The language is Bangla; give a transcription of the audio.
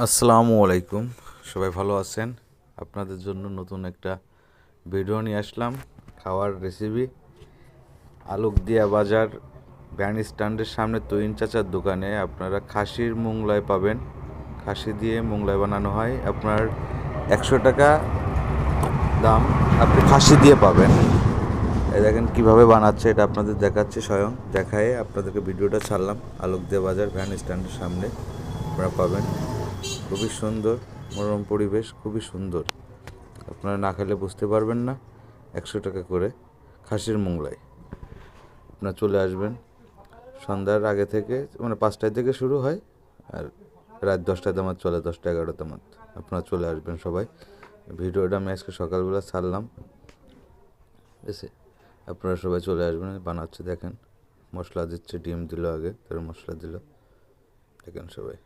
আসসালামু আলাইকুম। সবাই ভালো আছেন? আপনাদের জন্য নতুন একটা ভিডিও নিয়ে আসলাম। খাওয়ার রেসিপি আলোকদিয়া বাজার ভ্যান স্ট্যান্ডের সামনে তুহিন চাচার দোকানে আপনারা খাসির মোংলাই পাবেন। খাসি দিয়ে মোংলাই বানানো হয়। আপনার 100 টাকা দাম, আপনি খাসি দিয়ে পাবেন। এই দেখেন কীভাবে বানাচ্ছে, এটা আপনাদের দেখাচ্ছে, স্বয়ং দেখায়ে আপনাদেরকে ভিডিওটা ছাড়লাম। আলোকদিয়া বাজার ভ্যান স্ট্যান্ডের সামনে আপনারা পাবেন। খুবই সুন্দর, মনোরম পরিবেশ, খুবই সুন্দর। আপনারা না খেলে বুঝতে পারবেন না। 100 টাকা করে খাসির মোংলাই। আপনারা চলে আসবেন সন্ধ্যার আগে থেকে, মানে 5টায় থেকে শুরু হয় আর রাত 10টায় দামাত চলে, 10টা 11টা দামাত। আপনারা চলে আসবেন সবাই। ভিডিওটা আমি আজকে সকালবেলা ছাড়লাম, ঠিক আছে? আপনারা সবাই চলে আসবেন। বানাচ্ছে দেখেন, মশলা দিচ্ছে, ডিম দিল, আগে তার মশলা দিল, দেখেন সবাই।